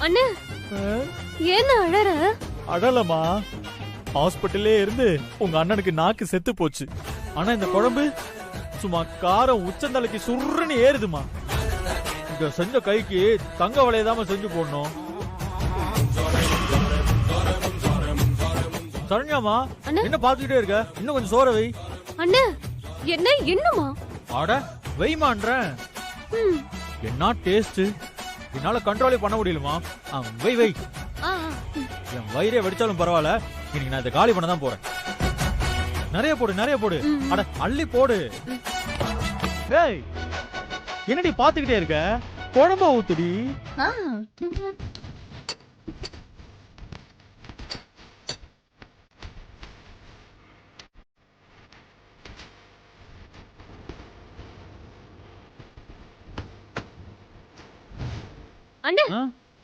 அண்ணே ஏன் அழற? அழலமா, ஹாஸ்பிட்டல்லே இருந்து உங்க அண்ணனுக்கு நாக்கு செத்து போச்சு. ஆனா இந்த குழம்பு சும்மா காரம் உச்சந்தலைக்கு சுருன்னு ஏறுதுமா. இந்த செஞ்ச கைக்கு தங்க வளையதாம செஞ்சு போடணும். சரண்யாமா, என்ன பாத்துக்கிட்டே இருக்க? இன்னும் கொஞ்சம் சோற வை. அண்ணே என்ன இன்னுமா? ஆட வைமான்றேன். என்ன டேஸ்ட், என்னால கண்ட்ரோலே பண்ண முடியலமா. வை வை. என் வயிறே வெடிச்சாலும் பரவாயில்ல, இன்னைக்கு நான் இதை காலி பண்ண தான் போறேன். நிறைய போடு, நிறைய போடு. அட அள்ளி போடு. ஏய், என்னடி பாத்துக்கிட்டே இருக்க? குழம்பா ஊத்துடி. அண்ணே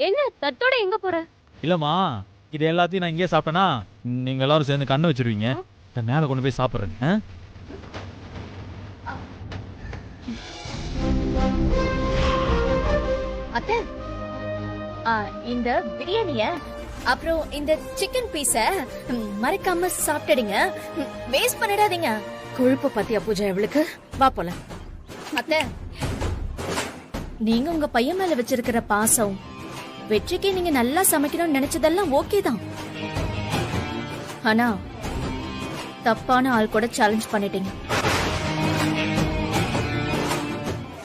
என்ன தட்டோட எங்க போற? இல்லம்மா, இது எல்லாத்தையும் நான் இங்கே சாப்பிட்டேன்னா நீங்க எல்லாரும் சேர்ந்து கண்ணு வச்சிருவீங்க. மேல கொண்டு போய் சாப்பிடுறேன். அத்தை, இந்த பிரியாணிய அப்புறம் இந்த சிக்கன் பீஸ மறக்காம சாப்பிட்டுடுங்க. வேஸ்ட் பண்ணிடாதீங்க. கொழுப்பு பத்தியா பூஜா இவளுக்கு? வா போலாம். அத்தை, நீங்க உங்க பையன் மேல வச்சிருக்கிற பாசம், வெற்றிக்கு நீங்க நல்லா சமைக்கணும்னு நினைச்சதெல்லாம் ஓகே தான். ஆனா தப்பான ஆள் கூட சேலஞ்ச் பண்ணிட்டீங்க.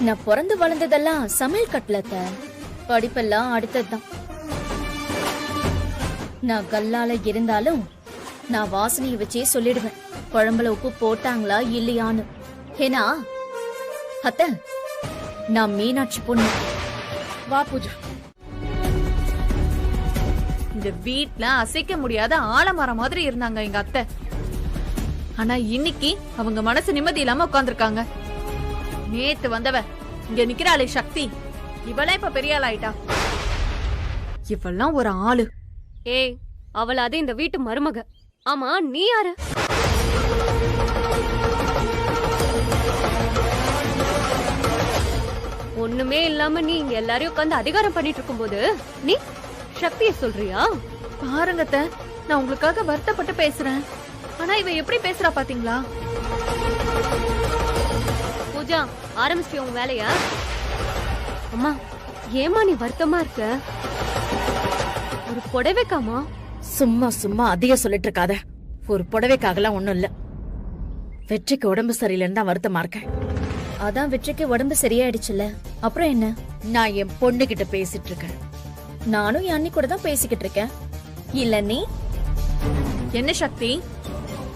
நான் பிறந்து வளர்ந்ததெல்லாம் சமையல் கட்டலத்த, படிப்பெல்லாம் அடுத்ததுதான். நான் கல்லால இருந்தாலும் நான் வாசனையை வச்சே சொல்லிடுவேன் குழம்புல உப்பு போட்டாங்களா இல்லையான்னு. ஏன்னா அத்தை, நான் மீனாட்சி பொண்ணு. வா பூஜா. இந்த வீட்ல அசைக்க முடியாத ஆலமரம் மாதிரி இருந்தாங்க எங்க அத்தை. ஆனா இன்னைக்கு அவங்க மனசு நிம்மதி இல்லாம உட்கார்ந்துருக்காங்க. நேத்து வந்தவ இங்க நிக்கிறாளே சக்தி, இவளே இப்ப பெரிய ஆள் ஆயிட்டா. இவெல்லாம் ஒரு ஆளு. ஏய், அவள் அது இந்த வீட்டு மருமக. ஆமா, நீ யாரு? ஒண்ணுமே இல்லாம நீ இங்க எல்லாரையும் உட்காந்து அதிகாரம் பண்ணிட்டு இருக்கும் போது நீ சக்திய சொல்றியா? பாருங்க அத்தை, நான் உங்களுக்காக வருத்தப்பட்டு பேசுறேன். ஆனா இவ எப்படி பேசுறா பாத்தீங்களா? பூஜா, ஆரம்பிச்சிட்டியா உங்க வேலையா? அம்மா, ஏமா நீ வருத்தமா இருக்க? ஒரு புடவைக்காமா? சும்மா சும்மா அதிக சொல்லிட்டு இருக்காத. ஒரு புடவைக்காகலாம் ஒண்ணும் இல்ல. வெற்றிக்கு உடம்பு சரியில்லைன்னு தான் வருத்தமா இருக்கேன். அதான் வெற்றிக்கு உடம்பு சரியாயிடுச்சுல, அப்புறம் என்ன? நான் என் பொண்ணு கிட்ட பேசிட்டு இருக்கேன். நானும் என் அண்ணி கூட தான் பேசிக்கிட்டு இருக்கேன். இல்ல நீ என்ன சக்தி,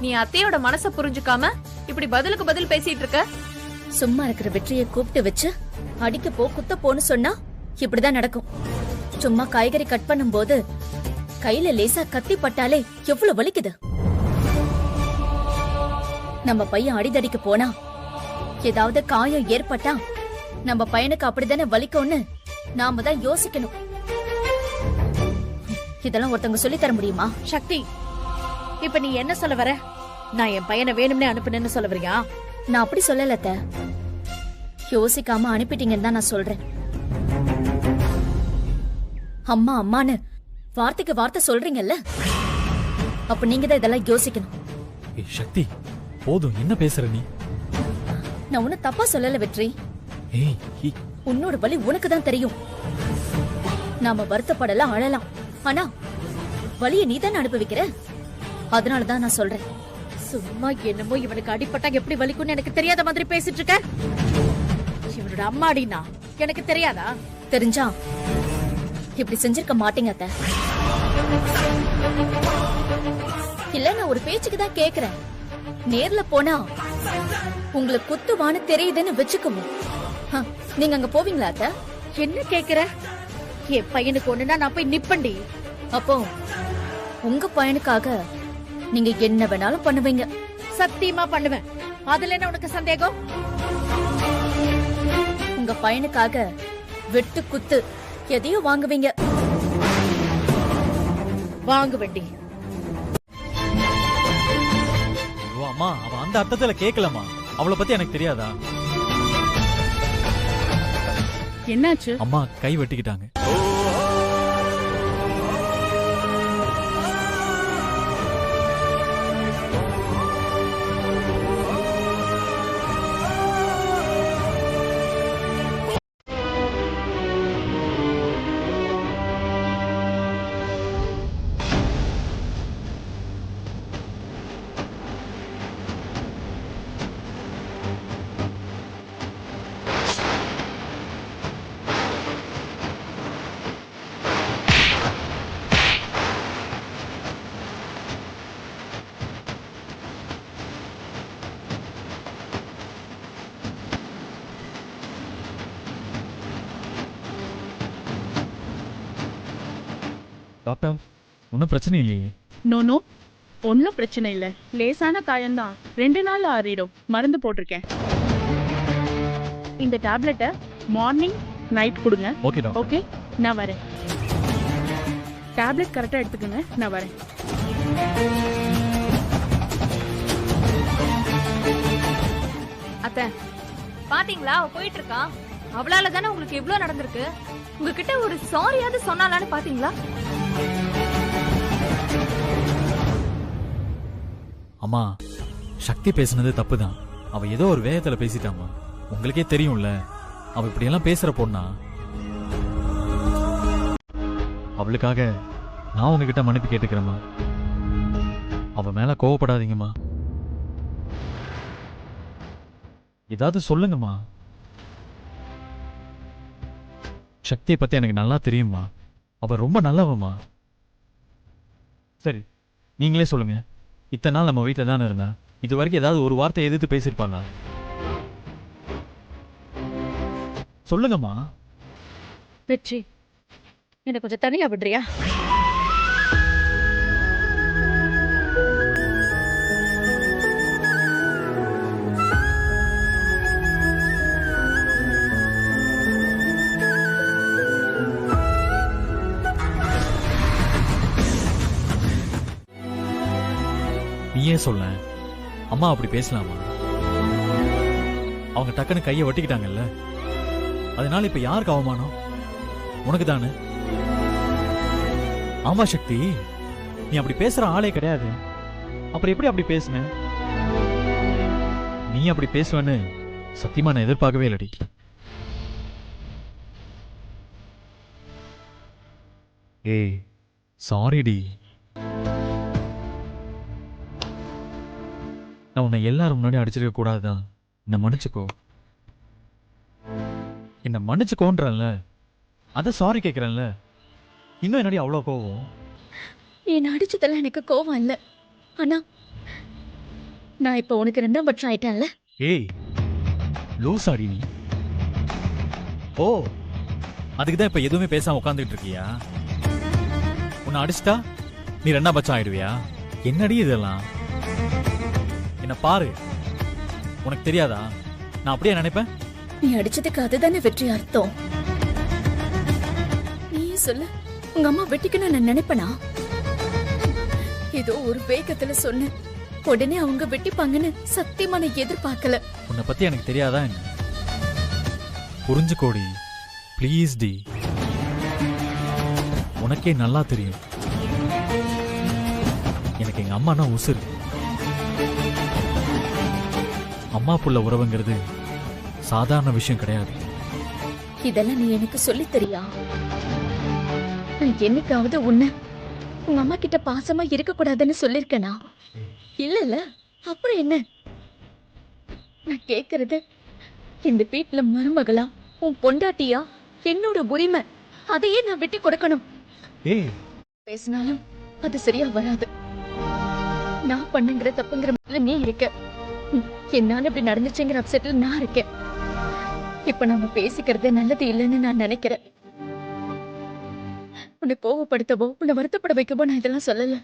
நீ அத்தையோட மனச புரிஞ்சுக்காம இப்படி பதிலுக்கு பதில் பேசிட்டு இருக்க? சும்மா இருக்கிற வெற்றியை கூப்பிட்டு வச்சு அடிக்க போ குத்த போன்னு சொன்னா இப்படிதான் நடக்கும். சும்மா காய்கறி கட் பண்ணும் போது கையில லேசா கத்தி பட்டாலே எவ்வளவு வலிக்குது. நம்ம பையன் அடிதடிக்கு போனா, ஏதாவது காயம் ஏற்பட்டா நம்ம பையனுக்கு அப்படித்தானே வலிக்கும்னு நாம தான் யோசிக்கணும். இதெல்லாம் ஒருத்தவங்க சொல்லி தர முடியுமா? சக்தி, இப்ப நீ என்ன சொல்ல வர? நான் என் பையனை வேணும்னே அனுப்புனேன்னு சொல்ல வரியா? நான் அப்படி சொல்லல அத்தை. யோசிக்காம அனுப்பிட்டீங்கன்னு தான் நான் சொல்றேன். அம்மா அம்மான்னு வார்த்தைக்கு வார்த்தை சொல்றீங்கல்ல, அப்ப நீங்க தான் இதெல்லாம் யோசிக்கணும். சக்தி, போதும், என்ன பேசுற நீ? நான் உன்ன தப்பா சொல்லல வெற்றி. உன்னோட வலி உனக்கு தான் தெரியும். நாம வருத்தப்படலாம், அழலாம், ஆனா வலிய நீ தானே அனுபவிக்கிற. அதனாலதான் நான் சொல்றேன். சும்மா என்னமோ இவனுக்கு அடிப்பட்டா எப்படி வலிக்கும்னு எனக்கு தெரியாத மாதிரி பேசிட்டு இருக்க. இவனோட அம்மாடினா எனக்கு தெரியாதா? தெரிஞ்சா இப்படி செஞ்சிருக்க மாட்டீங்க அத்தை. இல்ல, நான் ஒரு பேச்சுக்கு தான் கேக்குறேன். நேர்ல போனா உங்களுக்கு குத்துவான்னு தெரியுதுன்னு வச்சுக்குவோம். நீங்க அங்க போவீங்களா அத்தை? என்ன கேக்குற? என் பையனுக்கு ஒண்ணுனா நான் போய் நிப்பண்டி. அப்போ உங்க பையனுக்காக நீங்க என்ன வேணாலும் பண்ணுவீங்க. சத்தியமா பண்ணுவேன். அதுல என்ன உனக்கு சந்தேகம்? உங்க பையனுக்காக வெட்டு குத்து எதையும் வாங்குவீங்க. வாங்க வேண்டி. அம்மா, அவன் அந்த அர்த்தத்துல கேட்கலமா. அவளை பத்தி எனக்கு தெரியாதா? என்னாச்சு? அம்மா கை வெட்டிக்கிட்டாங்க. டாக்டர் ஒன்றும் பிரச்சனை இல்லையே? நோ நோ, ஒன்றும் பிரச்சனை இல்லை. லேசான காயம்தான், 2 நாள் ஆறிடும். மருந்து போட்டிருக்கேன். இந்த டேப்லெட்டை மார்னிங் நைட் கொடுங்க. Okay doctor. ஓகே, நான் வரேன். டேப்லெட் கரெக்டாக எடுத்துக்கோங்க, நான் வரேன். அத்தை பாத்தீங்களா, அவ போயிட்டு இருக்கா. அவளால தானே உங்களுக்கு இவ்ளோ நடந்திருக்கு. உங்ககிட்ட ஒரு சாரியாவது சொன்னாலான்னு பாத்தீங்களா? அம்மா, சக்தி பேசுனது தப்பு தான். அவ ஏதோ ஒரு வேகத்துல பேசிட்டாமா. உங்களுக்கே தெரியும்ல, அவ இப்படி எல்லாம் பேசுற பொண்ணா. அவளுக்காக நான் உங்ககிட்ட மன்னிப்பு கேட்டுக்கிறேம்மா. அவ மேல கோவப்படாதீங்கம்மா. ஏதாவது சொல்லுங்கம்மா. சக்தியை பத்தி எனக்கு நல்லா தெரியுமா. அவ ரொம்ப நல்லவம்மா. சரி, நீங்களே சொல்லுங்க. இத்தனை நாள் நம்ம வீட்டில் தானே இருந்தா, இது வரைக்கும் ஏதாவது ஒரு வார்த்தை எதிர்த்து பேசியிருப்பாங்க? சொல்லுங்கம்மா. வெற்றி, என்ன கொஞ்சம் தனியா விடுறியா? நீயே சொல்ல, அம்மா அப்படி பேசலாமா? அவங்க டக்குன்னு கையை வெட்டிக்கிட்டாங்கல்ல, அதனால இப்ப யாருக்கு அவமானம்? உனக்கு தானே. ஆமா சக்தி, நீ அப்படி பேசுற ஆளே கிடையாது. அப்புறம் எப்படி அப்படி பேசுன? நீ அப்படி பேசுவேன்னு சத்தியமா நான் எதிர்பார்க்கவே இல்லடி. ஏய் சாரிடி. நான் உன்னை எல்லாரும் முன்னாடி அடிச்சிருக்க கூடாதுதான். என்ன மன்னிச்சுக்கோ. என்ன மன்னிச்சுக்கோன்றல, அத சாரி கேட்கிறேன்ல. இன்னும் என்னடி அவ்வளோ கோவம்? என்ன அடிச்சதெல்லாம் எனக்கு கோவம் இல்லை. ஆனா நான் இப்ப உனக்கு 2ஆம் பட்சம் ஆயிட்டேன்ல. ஏய் லூசாடி நீ. ஓ, அதுக்கு தான் இப்ப எதுவுமே பேசாம உட்காந்துட்டு இருக்கியா? உன்னை அடிச்சிட்டா நீ 2ஆம் பட்சம் ஆயிடுவியா? என்னடி இதெல்லாம்? என்ன பாரு, உனக்கு தெரியாதா? நான் அப்படியே நினைப்பேன். நீ அடிச்சதுக்கு அதுதானே வெற்றி அர்த்தம். நீ சொல்லு, உங்க அம்மா வெட்டிக்கணும் நான் நினைப்பனா? ஏதோ ஒரு வேகத்துல சொன்னேன், உடனே அவங்க வெட்டிப்பாங்கன்னு சத்தியமா நான் எதிர்பார்க்கல. உன்னை பத்தி எனக்கு தெரியாதா என்ன? புரிஞ்சுக்கோடி ப்ளீஸ் டி. உனக்கே நல்லா தெரியும் எனக்கு எங்க அம்மானா உசுரு. அம்மா புள்ள உறவுங்கிறது சாதாரண விஷயம் கிடையாது. இதெல்லாம் நீ எனக்கு சொல்லி தெரியா? நான் என்னைக்காவது உன்னை உங்க அம்மா கிட்ட பாசமா இருக்க கூடாதுன்னு சொல்லிருக்கேனா? இல்ல. அப்புறம் என்ன? நான் கேக்குறது, இந்த வீட்டுல மருமகளா, உன் பொண்டாட்டியா, என்னோட உரிமை. அதையே நான் விட்டு கொடுக்கணும். ஏய் பேசினாலும் அது சரியா வராது. நான் பண்ணுங்கிற தப்புங்கிற மாதிரி நீ இருக்க. என்னால இப்படி நடந்துச்சுங்கிற அப்செட்ல நான் இருக்கேன். இப்ப நம்ம பேசிக்கிறது நல்லது இல்லைன்னு நான் நினைக்கிறேன். உன்னை கோவப்படுத்தவோ உன்னை வருத்தப்பட வைக்கவோ நான் இதெல்லாம் சொல்லல.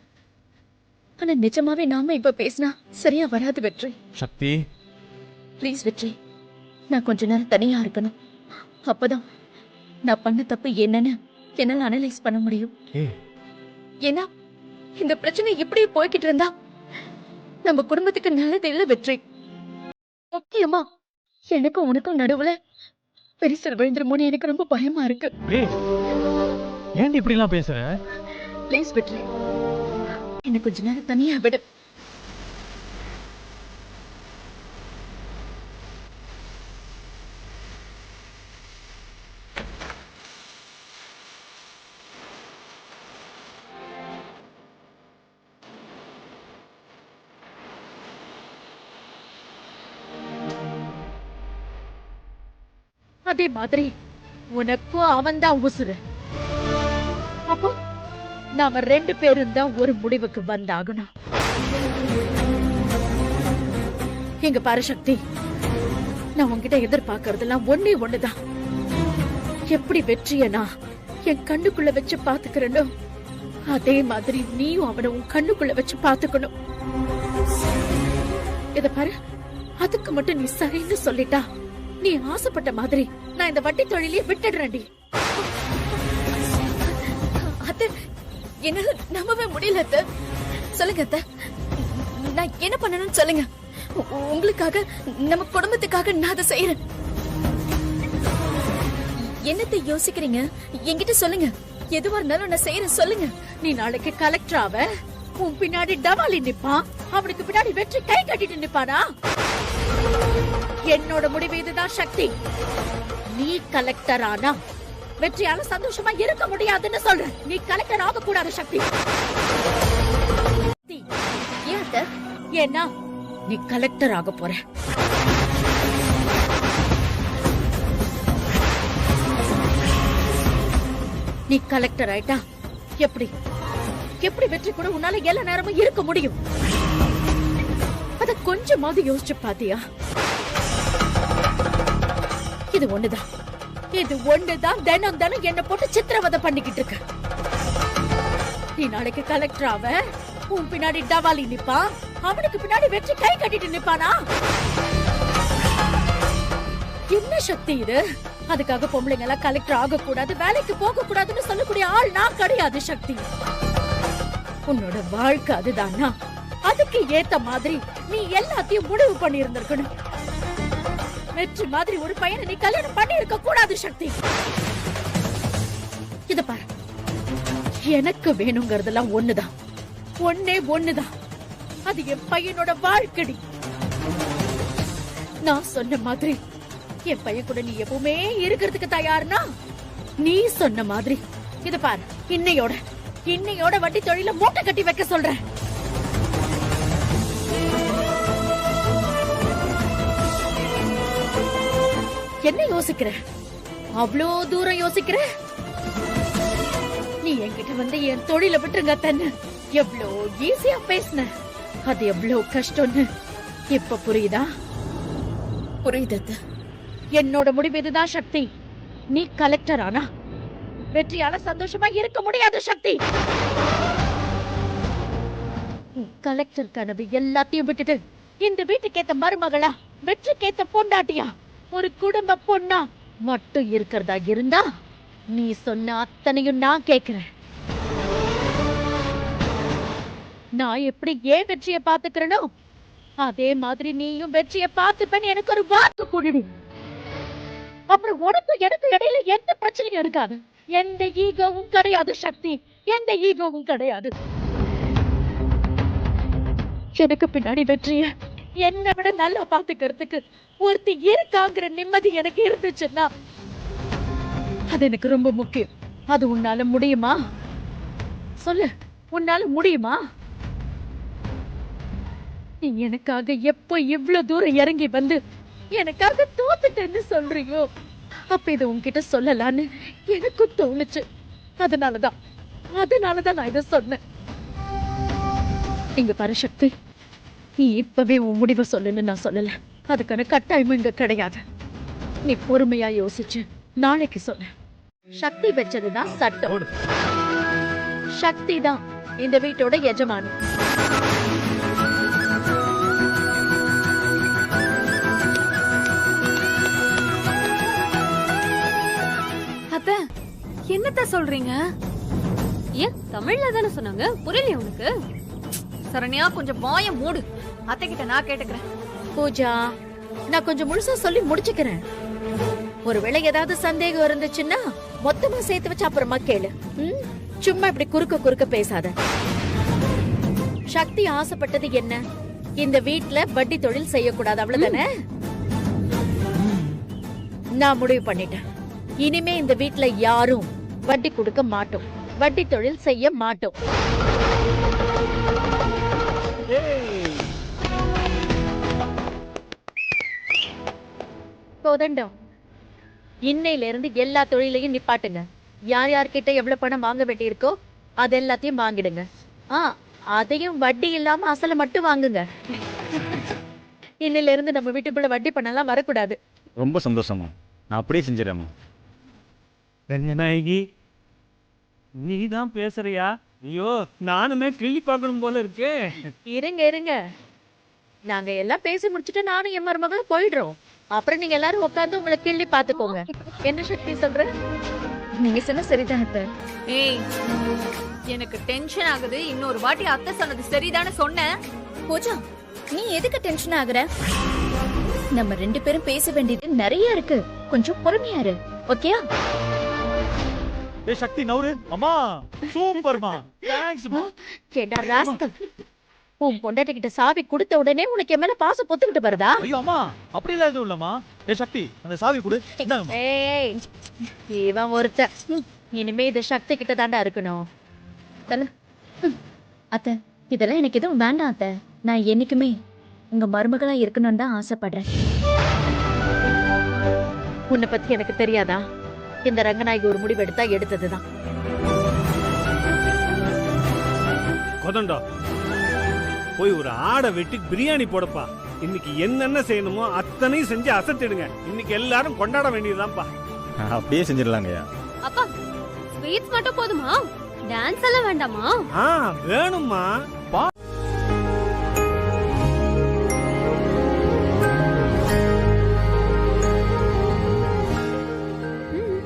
ஆனா நிஜமாவே நாம இப்ப பேசினா சரியா வராது வெற்றி. சக்தி ப்ளீஸ் வெற்றி, நான் கொஞ்ச நேரம் தனியா இருக்கணும். அப்பதான் நான் பண்ண தப்பு என்னன்னு என்னால அனலைஸ் பண்ண முடியும். ஏய் ஏன்னா இந்த பிரச்சனை இப்படியே போய்கிட்டு இருந்தா நம்ம குடும்பத்துக்கு நல்லது இல்ல வெற்றி. முக்கியமா எனக்கும் உனக்கும் நடுவுல பெரிசல் விழுந்துருமோன்னு எனக்கு ரொம்ப பயமா இருக்கு. ஏய் ஏன் இப்படி எல்லாம் பேசுற? ப்ளீஸ் வெற்றி, என்ன கொஞ்ச நேரம் தனியா விடு. அதே மாதிரி உனக்கும் அவன்தான் உசுரு. அப்போ நாம 2 பேரும் தான் ஒரு முடிவுக்கு வந்தாகணும். எங்க பாரு சக்தி, நான் உன்கிட்ட எதிர்பார்க்கறதெல்லாம் ஒண்ணே ஒண்ணுதான். எப்படி வெற்றிய நான் என் கண்ணுக்குள்ள வச்சு பாத்துக்கிறேனோ அதே மாதிரி நீயும் அவனை உன் கண்ணுக்குள்ள வச்சு பாத்துக்கணும். இத பாரு, அதுக்கு மட்டும் நீ சரின்னு சொல்லிட்டா நீ ஆசைப்பட்ட மாதிரி நான் இந்த வட்டி தொழிலையே விட்டுடுறேன்டி. அத்தை, என்னால நம்பவே முடியல அத்தை. சொல்லுங்க அத்தை, நான் என்ன பண்ணணும்னு சொல்லுங்க. உங்களுக்காக, நம்ம குடும்பத்துக்காக நான் அதை செய்யறேன். என்னத்தை யோசிக்கிறீங்க? என்கிட்ட சொல்லுங்க. எதுவா இருந்தாலும் நான் செய்யறேன், சொல்லுங்க. நீ நாளைக்கு கலெக்டர் ஆவ, உன் பின்னாடி டவாலி நிப்பான், அவனுக்கு பின்னாடி வெற்றி கை கட்டிட்டு நிப்பானா? என்னோட முடிவு இதுதான் சக்தி. நீ கலெக்டர் ஆனா வெற்றியால சந்தோஷமா இருக்க முடியாதுன்னு சொல்றேன். நீ கலெக்டர் ஆக கூடாது சக்தி. ஏன் அத்தை? ஏன்னா நீ கலெக்டர் ஆக போற. நீ கலெக்டர் ஆயிட்டா எப்படி எப்படி வெற்றி கூட உன்னால எல்லா நேரமும் இருக்க முடியும்? அத கொஞ்சமாவது யோசிச்சு பாத்தியா? இது ஒண்ணுதான் தினம் தினம் என்ன போட்டு சித்திரவதை பண்ணிக்கிட்டு இருக்க. நீ நாளைக்கு கலெக்டர் ஆவ, உன் பின்னாடி டவாலி நிப்பான், அவனுக்கு பின்னாடி வெற்றி கை கட்டிட்டு நிப்பானா? என்ன சக்தி இது? அதுக்காக பொம்பளைங்க எல்லாம் கலெக்டர் ஆக கூடாது, வேலைக்கு போக கூடாதுன்னு சொல்லக்கூடிய ஆள் நான் கிடையாது சக்தி. உன்னோட வாழ்க்கை அதுதானா? அதுக்கு ஏத்த மாதிரி நீ எல்லாத்தையும் முடிவு பண்ணி இருந்திருக்கணும். வெற்றி மாதிரி ஒரு பையனை நீ கல்யாணம் பண்ணி இருக்க கூடாது சக்தி. இத பாரு, எனக்கு வேணுங்கிறதெல்லாம் ஒண்ணுதான், ஒண்ணுதான். அது என் பையனோட வாழ்க்கை. நான் சொன்ன மாதிரி என் பையன் கூட நீ எப்பவுமே இருக்கிறதுக்கு தயார்னா நீ சொன்ன மாதிரி இத பாரு, இன்னையோட வட்டி தொழில மூட்டை கட்டி வைக்க சொல்றேன். என்ன யோசிக்கிற? அவ்வளோ தூரம் யோசிக்கிற? நீ என்கிட்ட வந்து என் தொழில விட்டுருங்க தன்னு எவ்வளோ ஈஸியா பேசின. அது எவ்வளோ கஷ்டம்னு இப்ப புரியுதா? புரியுது. என்னோட முடிவு இதுதான் சக்தி. நீ கலெக்டர் ஆனா வெற்றியால சந்தோஷமா இருக்க முடியாது சக்தி. கலெக்டர் கனவு எல்லாத்தையும் விட்டுட்டு இந்த வீட்டுக்கு ஏத்த மருமகளா, வெற்றிக்கு ஏத்த பொண்டாட்டியா, ஒரு குடும்ப பொண்ணா மட்டும் இருக்கிறதா இருந்தா நீ சொன்ன அத்தனையும் நான் கேக்குறேன். நான் எப்படி ஏன் வெற்றியை பாத்துக்கிறேனோ அதே மாதிரி நீயும் வெற்றியை பார்த்துப்பேன்னு எனக்கு ஒரு வாக்கு கொடுடி. அப்புறம் உனக்கு எனக்கு இடையில எந்த பிரச்சனையும் இருக்காது. எந்த ஈகோவும் கிடையாது சக்தி, எந்த ஈகோவும் கிடையாது. எனக்கு பின்னாடி வெற்றிய என்னை விட நல்லா பாத்துக்கிறதுக்கு ஒருத்தி இருக்காங்கிற நிம்மதி எனக்கு இருந்துச்சுன்னா அது எனக்கு ரொம்ப முக்கியம். அது உன்னால முடியுமா? சொல்லு, உன்னால முடியுமா? நீ எனக்காக எப்போ இவ்வளவு தூரம் இறங்கி வந்து எனக்காக தோத்துட்டேன்னு சொல்றியோ அப்ப இதை உன்கிட்ட சொல்லலான்னு எனக்கும் தோணுச்சு. அதனாலதான் நான் இதை சொன்னேன். இங்க பாரு சக்தி, நீ இப்பவே உன் முடிவை சொல்லுன்னு நான் சொல்லல. அதுக்கான கட்டாயமும் இங்க கிடையாது. நீ பொறுமையா யோசிச்சு நாளைக்கு சொல்லு. சக்தி வச்சதுதான் சட்டம். சக்தி தான் இந்த வீட்டோட எஜமானி. அத்தை, என்னத்த சொல்றீங்க? ஏன் தமிழ்ல தானே சொன்னாங்க, புரியலையா உனக்கு? சரண்யா, கொஞ்சம் வாய மூடு. அத்தை கிட்ட நான் கேட்டுக்கிறேன். பூஜா, நான் கொஞ்சம் முழுசா சொல்லி முடிச்சுக்கிறேன். ஒருவேளை ஏதாவது சந்தேகம் இருந்துச்சுன்னா மொத்தமா சேர்த்து வச்சு அப்புறமா கேளு. சும்மா இப்படி குறுக்க பேசாத. சக்தி ஆசைப்பட்டது என்ன? இந்த வீட்ல வட்டி தொழில் செய்யக்கூடாது, அவ்வளவுதானே? நான் முடிவு பண்ணிட்டேன். இனிமே இந்த வீட்ல யாரும் வட்டி கொடுக்க மாட்டோம், வட்டி தொழில் செய்ய மாட்டோம். கோதண்டம், இன்னையில இருந்து எல்லா தொழிலையும் நிப்பாட்டுங்க. யார் யார்கிட்ட எவ்வளவு பணம் வாங்க வேண்டியிருக்கோ அது எல்லாத்தையும் வாங்கிடுங்க. அதையும் வட்டி இல்லாம அசலை மட்டும் வாங்குங்க. இன்னையில இருந்து நம்ம வீட்டுக்குள்ள வட்டி பண்ணலாம் வரக்கூடாது. ரொம்ப சந்தோஷமா, நான் அப்படியே செஞ்சிடறேம்மா. ரஞ்சனாயகி, நீ தான் பேசுறியா ஐயோ நானுமே கிள்ளி பார்க்கணும் போல இருக்கு. இருங்க இருங்க, நாங்க எல்லாம் பேசி முடிச்சுட்டு நானும் என் மருமகளும் போயிடுறோம். அப்புறம் நீங்க எல்லாரும் உட்காந்து உங்களை கிள்ளி பாத்துக்கோங்க. என்ன சக்தி சொல்ற? நீங்க சொன்ன சரிதான் அத்தை. ஏய், எனக்கு டென்ஷன் ஆகுது. இன்னொரு வாட்டி அத்தை சொன்னது சரிதானே சொன்னேன். பூஜா, நீ எதுக்கு டென்ஷன் ஆகுற? நம்ம 2 பேரும் பேச வேண்டியது நிறைய இருக்கு. கொஞ்சம் பொறுமையா இரு, ஓகேயா? ஏ சக்தி நவுரு. அம்மா சூப்பர்மா, தேங்க்ஸ்மா. கேடா ராஸ்கல், உன் பொண்டாட்டி கிட்ட சாவி கொடுத்த உடனே உனக்கு என் மேல பாசம் பொத்துக்கிட்டு வருதா? ஐயோ அம்மா, அப்படி எல்லாம் எதுவும் இல்லம்மா. ஏ சக்தி, அந்த சாவி கொடு. இந்தாங்கம்மா. ஏய், இவன் ஒருத்தன். இனிமே இது சக்தி கிட்ட தாண்டா இருக்கணும். அத்தை, இதெல்லாம் எனக்கு எதுவும் வேண்டாம் அத்தை. நான் என்னைக்குமே உங்க மருமகளா இருக்கணும்னு தான் ஆசைப்படுறேன். உன்னை பத்தி எனக்கு தெரியாதா? இந்த ரங்கநாயகி ஒரு முடிவு எடுத்தா எடுத்ததுதான். கொதண்டா போய் ஒரு ஆடை வெட்டி பிரியாணி போடப்பா. இன்னைக்கு என்னென்ன செய்யணுமோ அத்தனையும் செஞ்சு அசத்திடுங்க. இன்னைக்கு எல்லாரும் கொண்டாட வேண்டியதுதான்ப்பா. அப்படியே செஞ்சிடலாங்கய்யா. அப்பா ஸ்வீட்ஸ் மட்டும் போதுமா? டான்ஸ் எல்லாம் வேண்டாமா? வேணும்மா.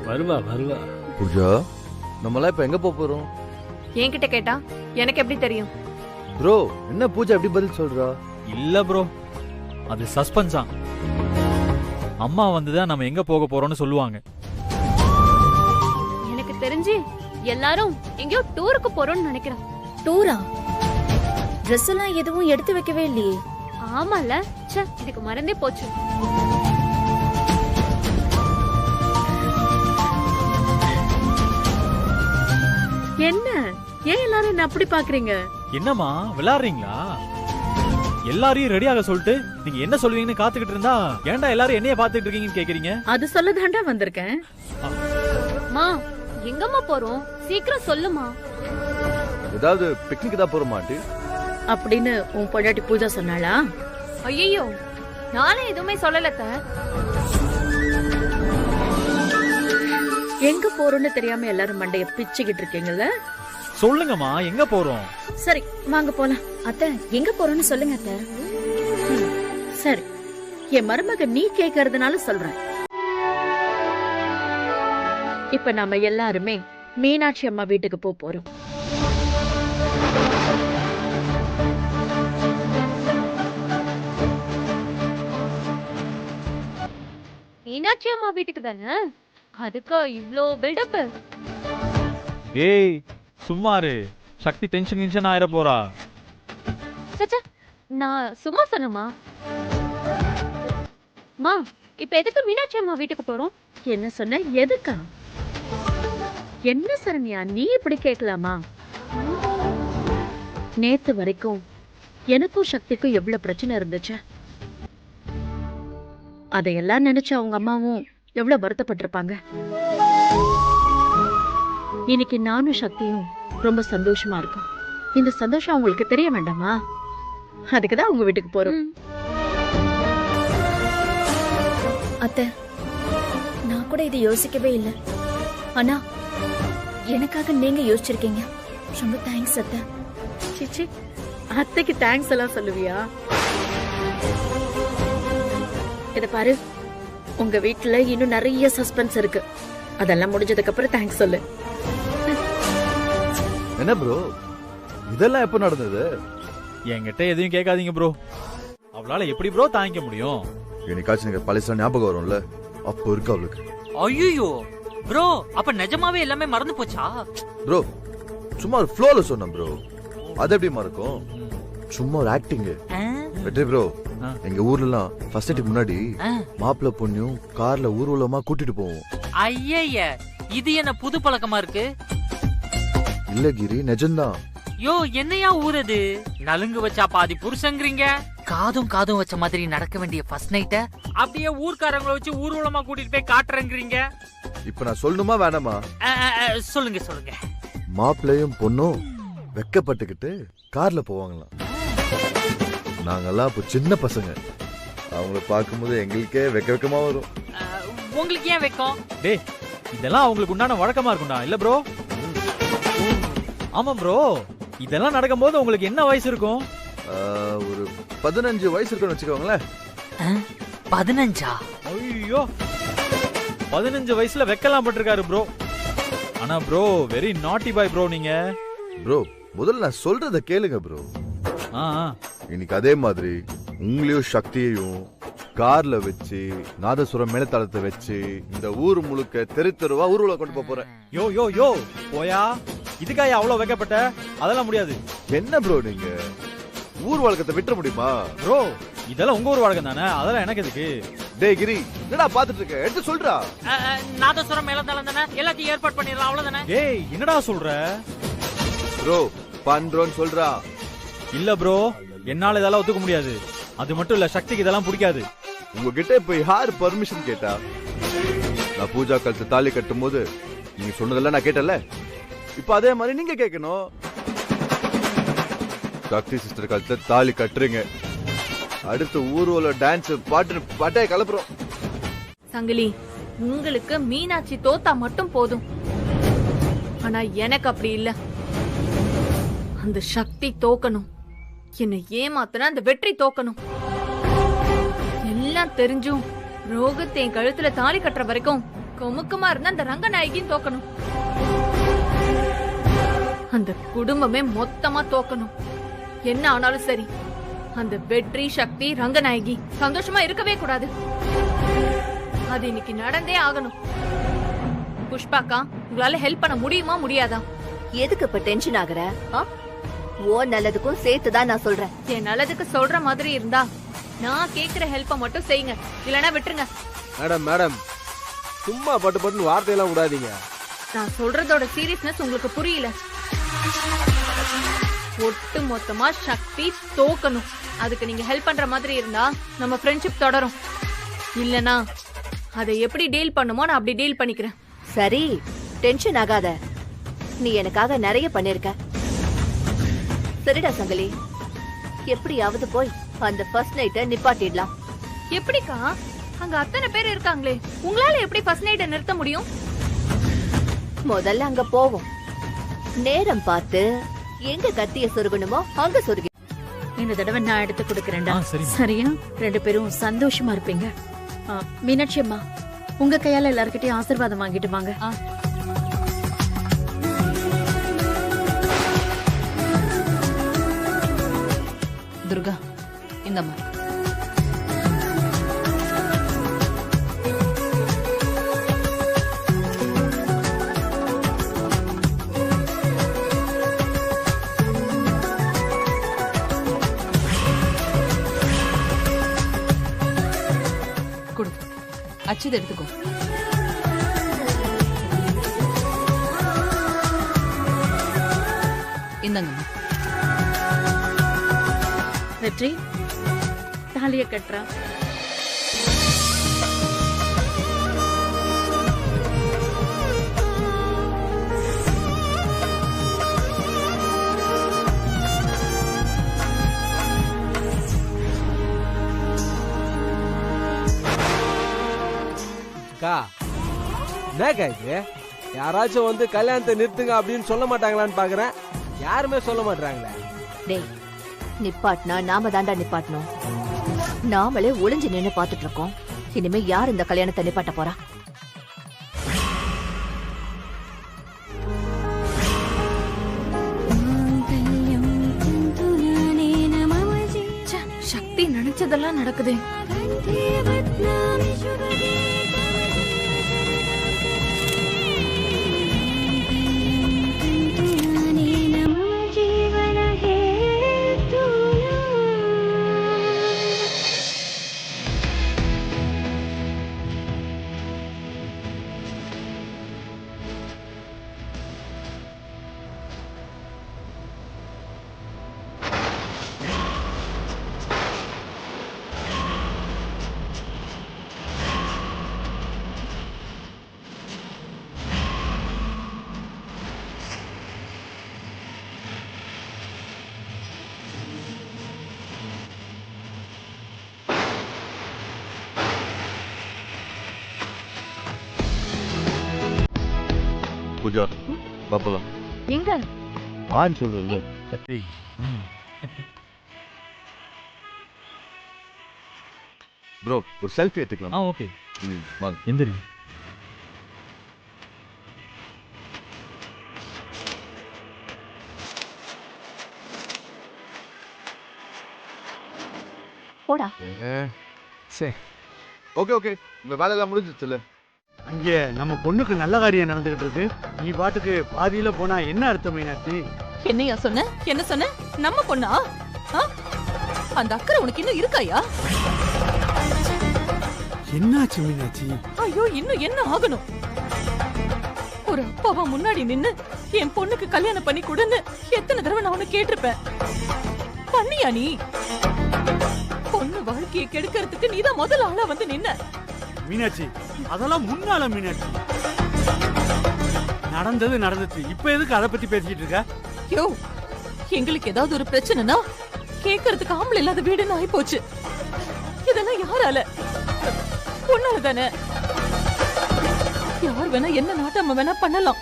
வருவா வருவா. பூஜா, நம்மளாம் இப்ப எங்க போறோம்? என்கிட்ட கேட்டா எனக்கு எப்படி தெரியும்? ப்ரோ, என்ன பூஜா எப்படி பதில் சொல்றா? இல்ல ப்ரோ, அது சஸ்பென்ஸா. அம்மா வந்துதான் நம்ம எங்க போக போறோம்னு சொல்லுவாங்க. எனக்கு தெரிஞ்சு எல்லாரும் எங்கேயோ டூருக்கு போறோம்னு நினைக்கிறேன். டூரா? ட்ரெஸ் எல்லாம் எதுவும் எடுத்து வைக்கவே இல்லையே. ஆமால, ச்சே இதுக்கு மறந்தே போச்சு. என்ன ஏன் எல்லாரும் என்ன அப்படி பாக்குறீங்க? என்னம்மா விளையாடுறீங்களா? எல்லாரையும் ரெடியாக சொல்லிட்டு நீங்க என்ன சொல்லுவீங்கன்னு காத்துக்கிட்டு இருந்தா ஏன்டா எல்லாரும் என்னைய பாத்துக்கிட்டு இருக்கீங்கன்னு கேக்குறீங்க? அது சொல்ல தாண்டா வந்திருக்கேன். மா எங்கம்மா போறோம்? சீக்கிரம் சொல்லுமா. ஏதாவது பிக்னிக் தான் போறோம் மாட்டி அப்படின்னு உன் பொண்டாட்டி பூஜா சொன்னாளா? ஐயோ, நானே எதுவுமே சொல்லலத்த. எங்க போறோம்னு தெரியாம எல்லாரும் மண்டைய பிச்சுக்கிட்டு இருக்கீங்கல்ல? சொல்லுங்கம்மா, எங்க போறோம்? சரி வாங்க போலாம். அத்தை, எங்க போறோம்னு சொல்லுங்க அத்தை. சரி, என் மருமக நீ கேக்குறதுனால சொல்றேன். இப்ப நாம எல்லாருமே மீனாட்சி அம்மா வீட்டுக்கு போறோம். மீனாட்சி அம்மா வீட்டுக்கு தானே? அதுக்கு இவ்ளோ பில்டப்? ஏய் சும்மாரு, சக்தி டென்ஷன் ஆயிர போறா. சச்சா, நான் சும்மா சொன்னமா. மா இப்ப எதுக்கு மீனாட்சி அம்மா வீட்டுக்கு போறோம்? என்ன சொன்ன? எதுக்கா? என்ன சரண்யா, நீ இப்படி கேட்கலாமா? நேத்து வரைக்கும் எனக்கும் சக்திக்கும் எவ்வளவு பிரச்சனை இருந்துச்சு. அதையெல்லாம் நினைச்சு அவங்க அம்மாவும் எவ்வளவு வருத்தப்பட்டிருப்பாங்க. இன்னைக்கு நானும் சக்தியும் ரொம்ப சந்தோஷமா இருக்கும். இந்த சந்தோஷம் அவங்களுக்கு தெரிய வேண்டாமா? அதுக்குதான் உங்க வீட்டுக்கு போறோம். அத்தை, நான் கூட இதை யோசிக்கவே இல்லை. ஆனா எனக்காக நீங்க யோசிச்சிருக்கீங்க. ரொம்ப தேங்க்ஸ் அத்தை. சிச்சி, அத்தைக்கு தேங்க்ஸ் எல்லாம் சொல்லுவியா? இத பாரு, உங்க வீட்டுல இன்னும் நிறைய சஸ்பென்ஸ் இருக்கு. அதெல்லாம் முடிஞ்சதுக்கு அப்புறம் தேங்க்ஸ் சொல்லு. என்ன ப்ரோ, இதெல்லாம் எப்ப நடந்தது? என்கிட்ட எதையும் கேட்காதீங்க ப்ரோ. அவளால எப்படி ப்ரோ தாங்கிக்க முடியும்? என்னைக்காச்சும் நீங்க பழசா ஞாபகம் வரும்ல, அப்போ இருக்கு அவளுக்கு. ஐயோ ப்ரோ, அப்ப நிஜமாவே எல்லாமே மறந்து போச்சா? ப்ரோ, சும்மா ஒரு ஃப்ளோல சொன்னேன் ப்ரோ. அது எப்படி மறக்கும்? சும்மா ஒரு ஆக்டிங். வெற்றி ப்ரோ, எங்க ஊர்ல எல்லாம் ஃபர்ஸ்ட் நைட்டுக்கு முன்னாடி மாப்பிள்ள பொண்ணையும் கார்ல ஊர்வலமா கூட்டிட்டு போவோம். ஐய, இது என்ன புது பழக்கமா இருக்கு? இல்ல கிரி, நிஜம்தான். யோ, என்னையா ஊரது? நலுங்கு வச்சா பாதி புருஷங்கிறீங்க. காதும் காதும் வச்ச மாதிரி நடக்க வேண்டிய ஃபர்ஸ்ட் நைட்ட அப்படியே ஊர்க்காரங்களை வச்சு ஊர்வலமா கூட்டிட்டு போய் காட்டுறேங்கிறீங்க. இப்ப நான் சொல்லணுமா வேணாமா? சொல்லுங்க சொல்லுங்க. மாப்பிள்ளையும் பொண்ணும் வெக்கப்பட்டுக்கிட்டு கார்ல போவாங்களாம். நாங்கெல்லாம் அப்போ சின்ன பசங்க. அவங்கள பார்க்கும்போது எங்களுக்கே வெக்கமா வரும். உங்களுக்கு ஏன் வெக்கம்? டேய், இதெல்லாம் அவங்களுக்கு உண்டான வழக்கமா இருக்கும்டா, இல்ல ப்ரோ? ஆமா ப்ரோ, இதெல்லாம் நடக்கும்போது உங்களுக்கு என்ன வயசு இருக்கும்? ஒரு 15 வயசு இருக்குன்னு வச்சுக்கோங்களேன். 15? ஐயோ, 15 வயசுல வெக்கலாம் பட்டிருக்காரு ப்ரோ. ஆனா ப்ரோ வெரி நாட்டி பாய் ப்ரோ நீங்க. ப்ரோ முதல்ல நான் சொல்றத கேளுங்க ப்ரோ. ஆ, இன்னைக்கு அதே மாதிரி உங்களையும் சக்தியையும் கார்ல வச்சு நாதசுரம் மேலத்தாளத்தை வச்சு இந்த ஊர் முழுக்க தெரு தெருவா ஊர்வலம் கொண்டு போறேன். யோ யோ யோ போயா, இதுக்காக அவ்வளவு வைக்கப்பட்ட? அதெல்லாம் முடியாது. என்ன ப்ரோ நீங்க ஊர் வழக்கத்தை விட்டுற முடியுமா? ப்ரோ இதெல்லாம் உங்க ஊர் வழக்கம் தானே, அதெல்லாம் எனக்கு எதுக்கு? டேய் கிரி, என்னடா பாத்துட்டு இருக்க? எடுத்து சொல்றா. நாதஸ்வரம் மேலதாளம் தானே, எல்லாத்தையும் ஏற்பாடு பண்ணிடலாம், அவ்வளவுதானே? ஏய் என்னடா சொல்ற? ப்ரோ பண்றோன்னு சொல்றா. இல்ல ப்ரோ, என்னால இதெல்லாம் ஒத்துக்க முடியாது. அது மட்டும் இல்ல, சக்திக்கு இதெல்லாம் பிடிக்காது. உங்ககிட்ட இப்ப யார் பர்மிஷன் கேட்டா? நான் பூஜா கழுத்து தாலி கட்டும் போது நீங்க சொன்னதெல்லாம் நான் கேட்டல. இப்ப அதே மாதிரி நீங்க கேட்கணும். சக்தி சிஸ்டர் கழுத்து தாலி கட்டுறீங்க, அடுத்து ஊர்வல டான்ஸ் பாட்டு பாட்டையை கலப்புறோம். சங்கிலி, உங்களுக்கு மீனாட்சி தோத்தா மட்டும் போதும். ஆனா எனக்கு அப்படி இல்ல. அந்த சக்தி தோக்கணும். என்னை ஏமாத்தின அந்த வெற்றி தோக்கணும். எல்லாம் தெரிஞ்சும் ரோகத்தை என் கழுத்துல தாலி கட்டுற வரைக்கும் கொமுக்கமா இருந்த அந்த ரங்கநாயகியும் தோக்கணும். அந்த குடும்பமே மொத்தமா தோக்கணும். என்ன ஆனாலும் சரி, அந்த வெற்றி சக்தி ரங்கநாயகி சந்தோஷமா இருக்கவே கூடாது. அது இன்னைக்கு நடந்தே ஆகணும். புஷ்பாக்கா, உங்களால ஹெல்ப் பண்ண முடியுமா முடியாதா? எதுக்கு இப்ப டென்ஷன் ஆகுற? ஓ நல்லதுக்கும் சேர்த்துதான் நான் சொல்றேன். என் நல்லதுக்கு சொல்ற மாதிரி இருந்தா நான் கேக்குற ஹெல்ப்ப மட்டும் செய்யுங்க, இல்லனா விட்டுருங்க. மேடம் மேடம், சும்மா பட்டு பட்டுன்னு வார்த்தையெல்லாம் விடாதீங்க. நான் சொல்றதோட சீரியஸ்னஸ் உங்களுக்கு புரியல. ஒட்டு மொத்தமா சக்தி தோக்கணும். அதுக்கு நீங்க ஹெல்ப் பண்ற மாதிரி இருந்தா நம்ம ஃப்ரெண்ட்ஷிப் தொடரும். இல்லனா அதை எப்படி டீல் பண்ணுமோ நான் அப்படி டீல் பண்ணிக்கிறேன். சரி, டென்ஷன் ஆகாத. நீ எனக்காக நிறைய பண்ணிருக்க. சரிடா சங்கலி, எப்படியாவது போய் அந்த ஃபர்ஸ்ட் நைட்டை நிப்பாட்டிடலாம். எப்படிக்கா? அங்க அத்தனை பேர் இருக்காங்களே, உங்களால எப்படி ஃபர்ஸ்ட் நைட்டை நிறுத்த முடியும்? முதல்ல அங்க போவோம். நேரம் பார்த்து எங்க கத்திய சொருகணுமோ அங்க சொருகி. இந்த தடவை நான் எடுத்து கொடுக்கறேன்டா. ஆ, சரிம்மா. சரியா? 2 பேரும் சந்தோஷமா இருப்பீங்க. மீனாட்சி அம்மா, உங்க கையால எல்லார்கிட்டயும் ஆசீர்வாதம் வாங்கிட்டு வாங்க. துர்கா, இந்தம்மா. கொடு, அச்சுது எடுத்துக்கோ. இந்தங்கம்மா. வெற்றி, தாலிய கட்டுறா. என்னக்கா இது? யாராச்சும் வந்து கல்யாணத்தை நிறுத்துங்க அப்படின்னு சொல்ல மாட்டாங்களான்னு பாக்குறேன். யாருமே சொல்ல மாட்டாங்களே. டேய், நிப்பாட்டினா நாம தாண்டா நிப்பாட்டணும். நாமளே ஒளிஞ்சு நின்னு பாத்துட்டு இருக்கோம். இனிமே யார் இந்த கல்யாணத்தை நிப்பாட்ட போறா? சக்தி நினைச்சதெல்லாம் நடக்குது. பூஜா, பாப்பலாம். எங்க? வான்னு சொல்றது. ப்ரோ ஒரு செல்ஃபி எடுத்துக்கலாம். ஓகே வாங்க. எந்திரி. போடா. சரி ஓகே ஓகே, உங்க வேலையெல்லாம் முடிஞ்சிச்சுல. அங்கே நம்ம பொண்ணுக்கு நல்ல காரியம் நடந்துகிட்டு இருக்கு. நீ பாட்டுக்கு பாதியில போனா என்ன அர்த்தம் மீனாட்சி? என்னையா சொன்ன? என்ன சொன்ன? நம்ம பொண்ணா? ஆ? அந்த அக்கறை உனக்கு இன்னும் இருக்காயா? என்னாச்சு மீனாட்சி? ஐயோ, இன்னும் என்ன ஆகணும்? ஒரு அப்பாவா முன்னாடி நின்னு என் பொண்ணுக்கு கல்யாணம் பண்ணி கொடுன்னு எத்தனை தடவை நான் உனக்கு கேட்டிருப்பேன். பண்ணியா நீ? பொண்ணு வாழ்க்கையை கெடுக்கிறதுக்கு நீதான் முதல் ஆளா வந்து நின்ன. மீனாட்சி அதெல்லாம் முன்னால மீனாட்சி. நடந்தது நடந்துச்சு. இப்ப எதுக்கு அதை பத்தி பேசிக்கிட்டு இருக்க? யோ, எங்களுக்கு ஏதாவது ஒரு பிரச்சனைனா கேட்கறதுக்கு ஆம்பளை இல்லாத வீடுன்னு ஆயி போச்சு. இதெல்லாம் யாரால? பொண்ணால தானே. யார் வேணா என்ன நாட்டாம வேணா பண்ணலாம்.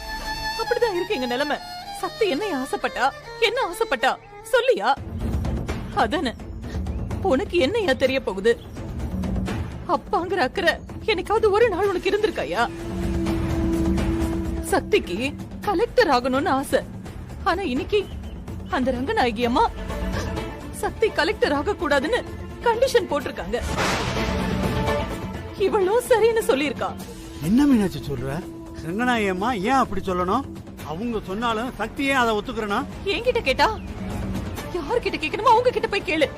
அப்படிதான் இருக்கு எங்க நிலைமை. சக்தி என்ன ஆசைப்பட்டா? என்ன ஆசைப்பட்டா சொல்லியா? அதானே. உனக்கு என்னையா தெரிய போகுது? அப்பாங்கிற அக்கறை என்னைக்காவது ஒரு நாள் உனக்கு இருந்திருக்காயா? சக்திக்கு கலெக்டர் ஆகணும்னு ஆசை. ஆனா இன்னைக்கு அந்த ரங்கநாயகி அம்மா சக்தி கலெக்டர் ஆக கூடாதுன்னு கண்டிஷன் போட்டிருக்காங்க. இவளும் சரின்னு சொல்லியிருக்கா. என்ன மீனாட்சி சொல்ற? ரங்கநாயகம்மா ஏன் அப்படி சொல்லணும்? அவங்க சொன்னாலும் சக்தி ஏன் அதை ஒத்துக்கிறனா? என்கிட்ட கேட்டா? யார்கிட்ட கேட்கணுமோ அவங்க கிட்ட போய் கேளு.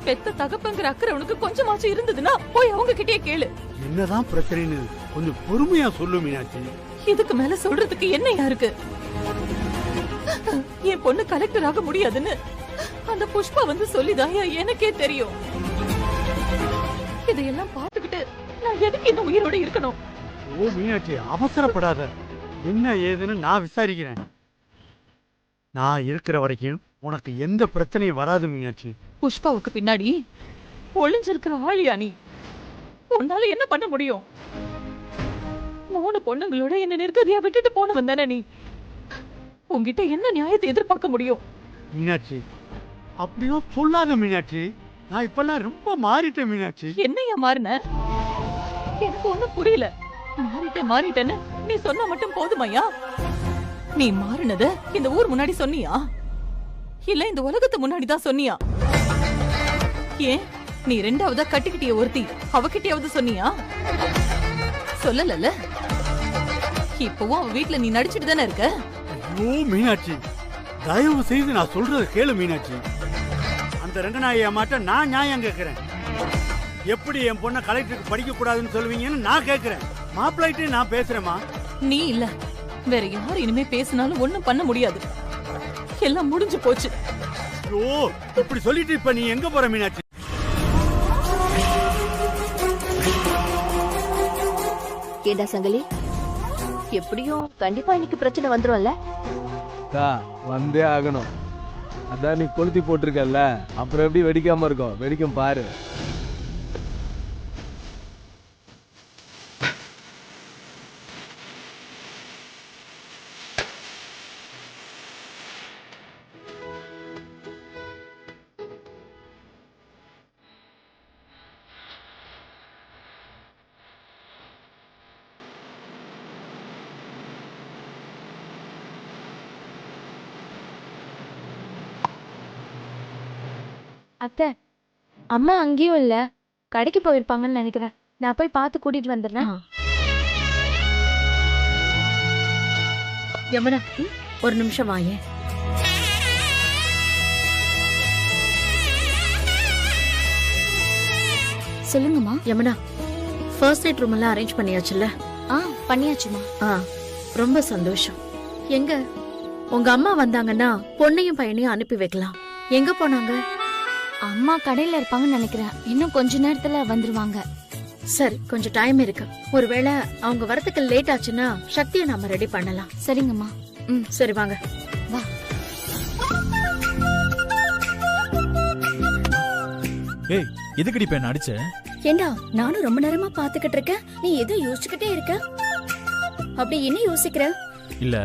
பெத்த தகப்பங்கிற அக்கறை உனக்கு கொஞ்சமாச்சும் இருந்ததுன்னா போய் அவங்க கிட்டே கேளு. என்னதான் பிரச்சனைன்னு கொஞ்சம் பொறுமையா சொல்லு மீனாட்சி. இதுக்கு மேல சொல்றதுக்கு என்னையா இருக்கு? என் பொண்ணு கலெக்டர் ஆக முடியாதுன்னு அந்த புஷ்பா வந்து சொல்லிதாயா எனக்கே தெரியும். இதையெல்லாம் பார்த்துக்கிட்டு நான் எதுக்கு இன்னும் உயிரோட இருக்கணும்? ஓ மீனாட்சி, அவசரப்படாத. என்ன ஏதுன்னு நான் விசாரிக்கிறேன். நான் இருக்கிற வரைக்கும் உனக்கு எந்த பிரச்சனையும் வராது மீனாட்சி. புஷ்பாவுக்கு பின்னாடி ஒளிஞ்சிருக்கிற ஆளியா நீ? உன்னால என்ன பண்ண முடியும்? 3 பொண்ணுங்களோட என்ன நிர்கதியா விட்டுட்டு போனவன் தானே நீ. உன்கிட்ட என்ன நியாயத்தை எதிர்பார்க்க முடியும்? மீனாட்சி அப்படியும் சொல்லாத மீனாட்சி. நான் இப்பெல்லாம் ரொம்ப மாறிட்டேன் மீனாட்சி. என்னையா மாறின? எனக்கு ஒண்ணும் புரியல. மாறிட்டேன்னு நீ சொன்னா மட்டும் போதுமையா? நீ மாறினத இந்த ஊர் முன்னாடி சொன்னியா? இல்ல இந்த உலகத்து முன்னாடி தான் சொன்னியா? ஏன் நீ 2ஆவதா கட்டிக்கிட்டிய ஒருத்தி அவகிட்டயாவது சொன்னியா? சொல்லல. இப்பவும் அவ வீட்டுல நீ நடிச்சிட்டு தானே இருக்க. ஐயோ மீனாட்சி, தயவு செய்து நான் சொல்றத கேளு மீனாட்சி. அந்த ரங்கநாயகி அம்மாட்ட நான் நியாயம் கேட்கிறேன். எப்படி என் பொண்ணை கலெக்டருக்கு படிக்க கூடாதுன்னு சொல்லுவீங்கன்னு நான் கேட்கிறேன். மாப்பிள்ளைட்டே நான் பேசுறேமா. நீ இல்ல வேற யார் இனிமே பேசினாலும் ஒண்ணும் பண்ண முடியாது. எல்லாம் முடிஞ்சு போச்சு. ஐயோ, இப்படி சொல்லிட்டு இப்ப நீ எங்க போற மீனாட்சி? ஏண்டா சங்கலி, எப்படியும் கண்டிப்பா இன்னைக்கு பிரச்சனை வந்துரும்ல? வந்தே ஆகணும். அதான் நீ கொளுத்தி போட்டிருக்கல, அப்புறம் எப்படி வெடிக்காம இருக்கும்? வெடிக்கும் பாரு. அத்தை, அம்மா அங்கேயும் இல்ல, கடைக்கு போயிருப்பாங்கன்னு நினைக்கிறேன். நான் போய் பார்த்து கூட்டிட்டு வந்துடுறேன். யமுனா, ஒரு நிமிஷம் வாயே. சொல்லுங்கம்மா. யமுனா, ஃபர்ஸ்ட் நைட் ரூம் எல்லாம் அரேஞ்ச் பண்ணியாச்சுல்ல? பண்ணியாச்சுமா. ரொம்ப சந்தோஷம். எங்க உங்க அம்மா வந்தாங்கன்னா பொண்ணையும் பையனையும் அனுப்பி வைக்கலாம். எங்க போனாங்க? அம்மா கடையில இருப்பாங்கன்னு நினைக்கிறேன். இன்னும் கொஞ்ச நேரத்துல வந்துருவாங்க. சரி, கொஞ்சம் டைம் இருக்கு. ஒருவேளை அவங்க வரதுக்கு லேட் ஆச்சுன்னா சக்தியை நாம ரெடி பண்ணலாம். சரிங்கம்மா. சரி வாங்க. வா. ஏய், எதுக்குடி இப்ப என்ன அடிச்ச? ஏண்டா, நானும் ரொம்ப நேரமா பாத்துக்கிட்டு இருக்கேன். நீ ஏதோ யோசிச்சுக்கிட்டே இருக்க. அப்படி என்ன யோசிக்கிற? இல்ல,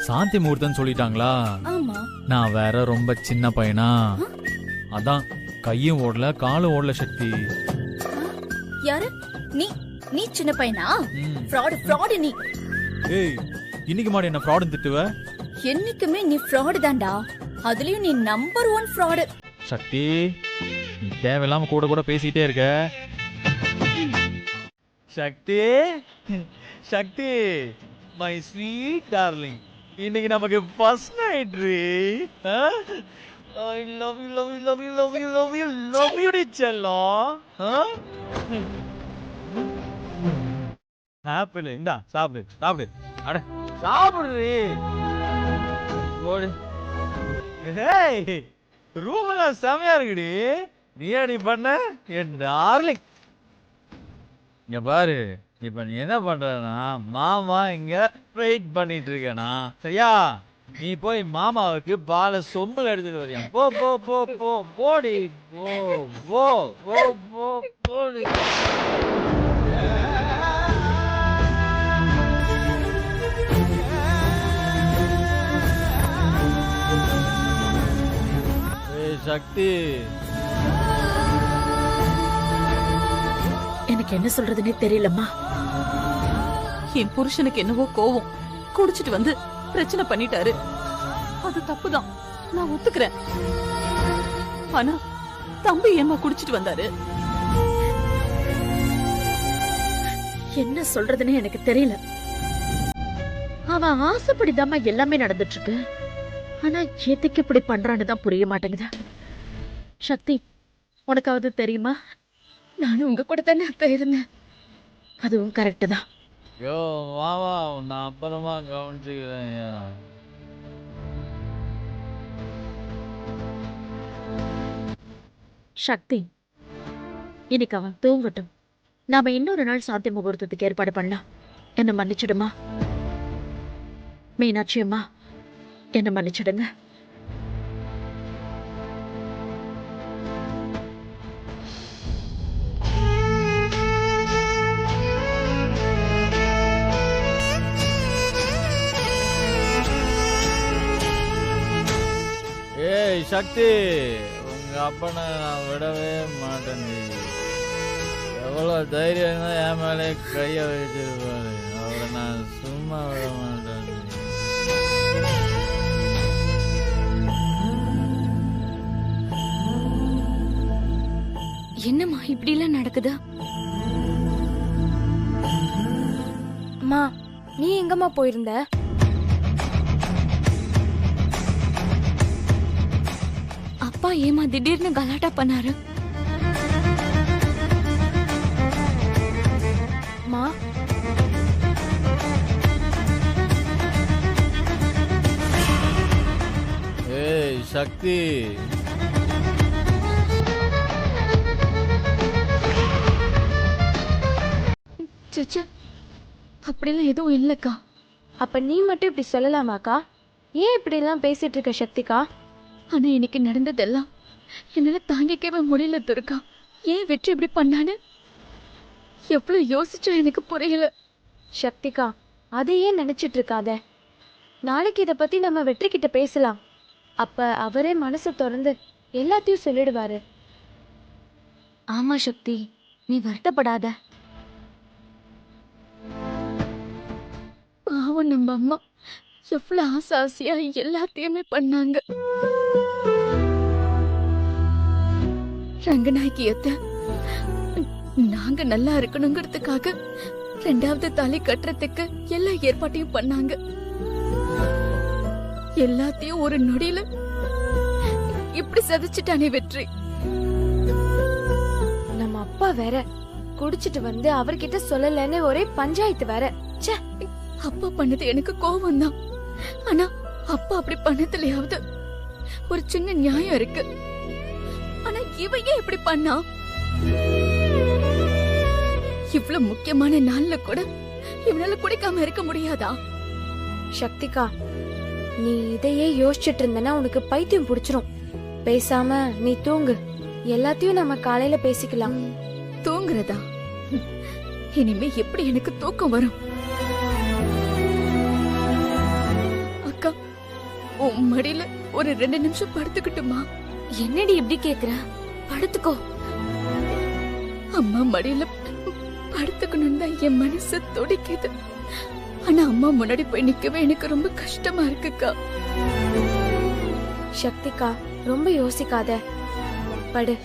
சாந்தி முகூர்த்தம் சொல்லிட்டாங்களா? ஆமா. நான் வேற ரொம்ப சின்ன பையனா, அதான் கையும் ஓடல காலும் ஓடல சக்தி. யாரு நீ? நீ சின்ன பையனா? ஃப்ராடு நீ. ஏய், இன்னைக்கு மாடி என்ன ஃப்ராடுன்னு திட்டுவ? என்னைக்குமே நீ ஃப்ராடு தான்டா. அதுலயும் நீ நம்பர் 1 ஃப்ராடு. சக்தி, நீ தேவையில்லாம கூட கூட பேசிட்டே இருக்க. Shakti, Shakti, my sweet darling, இன்னைக்கு நமக்கு ஃபர்ஸ்ட் நைட் ரீ. I love you love you love you love you love you love you டி செல்லம். ஆப்பிள் இந்தா சாப்பிடு சாப்பிடு. அட சாப்பிடுறீ. ஓடு. ஹேய், ரூம்லாம் செமையா இருக்குடி. நீ அடி பண்ண என் டார்லிங். இங்க பாரு, இப்ப நீ என்ன பண்றனா, மாமா இங்க வெயிட் பண்ணிட்டு இருக்கேனா, சரியா? நீ போய் மாமாவுக்கு பாலை சொம்புல எடுத்துட்டு வரியா? போ போ போ போ போடி போ போ போ போ போடி. சக்தி, எனக்கு என்ன சொல்றதுன்னே தெரியலம்மா. என் புருஷனுக்கு என்னவோ கோவம், குடிச்சிட்டு வந்து பிரச்சனை பண்ணிட்டாரு. அது தப்புதான், நான் ஒத்துக்கிறேன். ஆனா தம்பி ஏமா குடிச்சிட்டு வந்தாரு? என்ன சொல்றதுன்னே எனக்கு தெரியல. அவன் ஆசைப்படிதாம்மா எல்லாமே நடந்துட்டு இருக்கு. ஆனா எதுக்கு இப்படி பண்றான்னு தான் புரிய மாட்டேங்குது. சக்தி, உனக்காவது தெரியுமா? நானும் உங்க கூட தானே இருந்தேன். அதுவும் கரெக்டு தான். யோ மாமா, நான் அப்புறமா கவனிச்சுக்கிறேன். சக்தி, இன்னைக்கு அவன் தூங்கட்டும். நாம இன்னொரு நாள் சாந்தி முகூர்த்தத்துக்கு ஏற்பாடு பண்ணலாம். என்ன மன்னிச்சிடுமா? மீனாட்சி அம்மா, என்ன மன்னிச்சிடுங்க. ஏய் சக்தி, உங்க அப்பனை நான் விடவே மாட்டேன். எவ்வளவு தைரியம் என் மேலே கைய வச்சிருப்பாரு. அவரை நான் சும்மா விட மாட்டேன். என்னம்மா இப்படி எல்லாம் நடக்குது? அம்மா, நீ எங்கம்மா போயிருந்த? அப்பா ஏமா திடீர்னு கலாட்டா பண்ணாரு? மா, ஏய் சக்தி, சச்சா, அப்படிலாம் எதுவும் இல்லக்கா. அப்ப நீ மட்டும் இப்படி சொல்லலாமாக்கா? ஏன் இப்படி எல்லாம் பேசிட்டு இருக்க சக்திகா? ஆனா இன்னைக்கு நடந்ததெல்லாம் என்னால தாங்கிக்கவே முடியல துர்கா. ஏன் வெற்றி இப்படி பண்ணான்னு எவ்வளவு யோசிச்சோம் எனக்கு புரியல. சக்திகா, அதையே நினைச்சிட்டு இருக்காத. நாளைக்கு இத பத்தி நம்ம வெற்றி கிட்ட பேசலாம். அப்ப அவரே மனசை திறந்து எல்லாத்தையும் சொல்லிடுவாரு. ஆமா சக்தி, நீ வருத்தப்படாத. பாவம் நம்ம அம்மா எவ்வளவு ஆசை ஆசையா எல்லாத்தையுமே பண்ணாங்க. ரங்கநாயகியத்த நாங்க நல்லா இருக்கணுங்கிறதுக்காக 2வது தாலி கட்டுறதுக்கு எல்லா ஏற்பாட்டையும் பண்ணாங்க. எல்லாத்தையும் ஒரு நொடியில இப்படி சதிச்சுட்டானே வெற்றி. நம்ம அப்பா வேற குடிச்சிட்டு வந்து அவர்கிட்ட சொல்லலன்னு ஒரே பஞ்சாயத்து வேற. ச்சே, அப்பா பண்ணது எனக்கு கோவம் தான். ஆனா அப்பா அப்படி பண்ணதுலயாவது ஒரு சின்ன நியாயம் இருக்கு. ஆனா இவன் ஏன் இப்படி பண்ணா? இவ்வளவு முக்கியமான நாள்ல கூட இவனால குடிக்காம இருக்க முடியாதா? சக்திகா, நீ இதையே யோசிச்சுட்டு இருந்தனா உனக்கு பைத்தியம் பிடிச்சிரும். பேசாம நீ தூங்கு. எல்லாத்தையும் நம்ம காலையில பேசிக்கலாம். தூங்குறதா? இனிமே எப்படி எனக்கு தூக்கம் வரும்? உன் மடியில ஒரு 2 நிமிஷம் படுத்துக்கிட்டுமா? என்னடி இப்படி கேக்குற? படுத்துக்கோ. அம்மா மடியில படுத்துக்கணும்னு தான் என் மனசு துடிக்குது. ஆனா அம்மா முன்னாடி போய் நிக்கவே எனக்கு ரொம்ப கஷ்டமா இருக்குக்கா. சக்திகா, ரொம்ப யோசிக்காத, படு.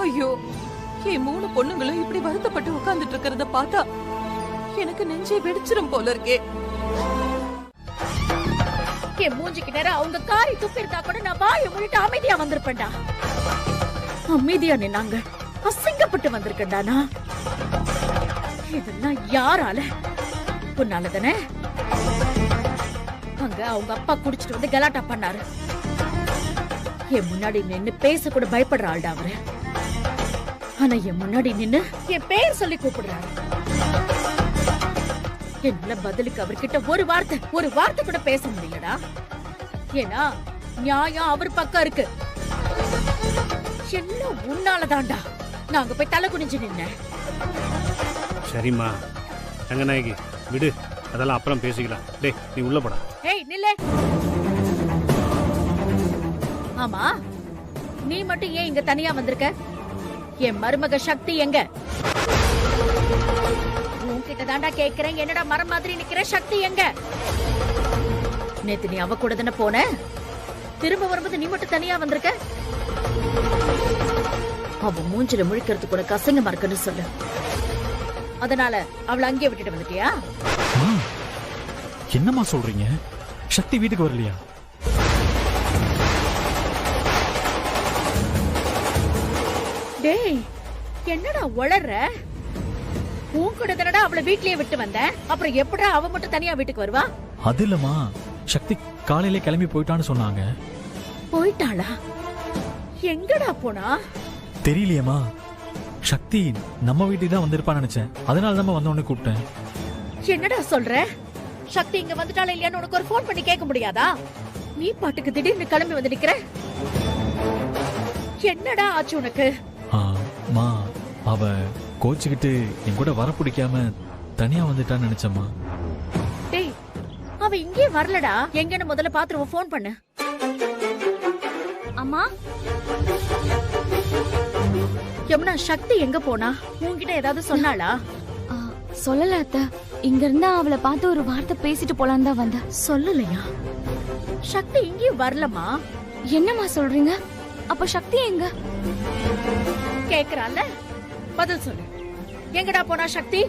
ஐயோ, என் 3 பொண்ணுங்களும் இப்படி வருத்தப்பட்டு உட்கார்ந்துட்டு இருக்கிறத பார்த்தா எனக்கு நெஞ்சே வெடிச்சிரும் போல இருக்கே. என் மூஞ்சிக்கு நேரம் அவங்க காரி துப்பி இருந்தா கூட நான் வாயை மூடிட்டு அமைதியா வந்திருப்பேன்டா. அமைதியா நின்னாங்க, அசிங்கப்பட்டு வந்திருக்கேன்டா நான். இதெல்லாம் யாரால? உன்னால தானே? அங்க அவங்க அப்பா குடிச்சிட்டு வந்து கலாட்டா பண்ணாரு. என் முன்னாடி நின்னு பேச கூட பயப்படுற ஆள்டா அவரு. ஆனா என் முன்னாடி நின்னு என் பேர் சொல்லி கூப்பிடுறாரு. என்ன பதிலுக்கு அவர்கிட்ட ஒரு வார்த்தை கூட பேச முடியலடா. ஏன்னா நியாயம் அவர் பக்கம் இருக்கு. எல்லாம் உன்னாலதான்டா. நாங்க போய் தலை குனிஞ்சு நின்ன. சரிம்மா ரங்கநாயகி, விடு, அதெல்லாம் அப்புறம் பேசிக்கலாம். டேய், நீ உள்ள போடா. ஏய் நில்லே. ஆமா, நீ மட்டும் ஏன் இங்க தனியா வந்திருக்க? என் மருமக சக்தி எங்க? உன்கிட்ட தாண்டா கேக்குறேன். என்னடா மரம் மாதிரி நிக்கிற? சக்தி எங்க? நேத்து நீ அவ கூட தானே போன. திரும்ப வரும்போது நீ மட்டும் தனியா வந்திருக்க. அவ மூஞ்சில முழிக்கிறது கூட கசங்கமா இருக்குன்னு சொல்லு. அதனால அவளை அங்கேயே விட்டுட்டு வந்துட்டியா? என்னம்மா சொல்றீங்க? சக்தி வீட்டுக்கு வரலையா? டேய், என்னடா உளற? உன் கூட தானடா அவளை வீட்லயே விட்டு வந்த. அப்புறம் எப்படா அவ மட்டும் தனியா வீட்டுக்கு வருவா? அது இல்லம்மா, சக்தி காலையிலே கிளம்பி போயிட்டான்னு சொன்னாங்க. போயிட்டாளா? எங்கடா போனா? தெரியலையேம்மா. சக்தி நம்ம வீட்டுக்கு தான் வந்திருப்பான்னு நினைச்சேன். அதனால தான் வந்த உடனே கூப்பிட்டேன். என்னடா சொல்ற? சக்தி இங்க வந்துட்டாளா இல்லையான்னு உனக்கு ஒரு போன் பண்ணி கேட்க முடியாதா? நீ பாட்டுக்கு திடீர்னு கிளம்பி வந்து நிக்கிற. என்னடா ஆச்சு உனக்கு? மா, அவ கோச்சுக்கிட்டு என் கூட வர பிடிக்காம தனியா வந்துட்டான்னு நினைச்சம்மா. டேய், அவ இங்கே வரலடா. எங்கன்னு முதல்ல பாத்துருவோம். போன் பண்ணு. அம்மா, யமுனா, சக்தி எங்க போனா? உன்கிட்ட ஏதாவது சொன்னாளா? சொல்லல அத்தை. இங்க இருந்தா அவளை பார்த்து ஒரு வார்த்தை பேசிட்டு போலான்னு தான் வந்தேன். சொல்லலையா? சக்தி இங்கேயும் வரலமா? என்னம்மா சொல்றீங்க? அப்ப சக்தி எங்க? கேக்குறால, பதில் சொல்லு. எங்கடா போனா சக்தி?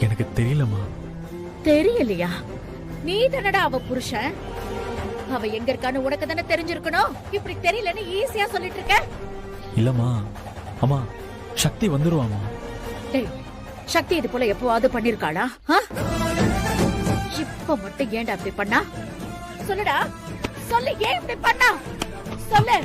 எனக்கு தெரியலம்மா. தெரியலையா? நீ தானடா அவ புருஷன். அவ எங்க இருக்கான்னு உனக்கு தானே தெரிஞ்சிருக்கணும். இப்படி தெரியலன்னு ஈஸியா சொல்லிட்டு இருக்க. இல்லம்மா, அம்மா, சக்தி வந்துருவாமா. டேய், சக்தி இது போல எப்பவாவது பண்ணிருக்காளா? இப்ப மட்டும் ஏன்டா இப்படி பண்ணா? சொல்லுடா, சொல்லு, ஏன் இப்படி பண்ணா? சொல்லு.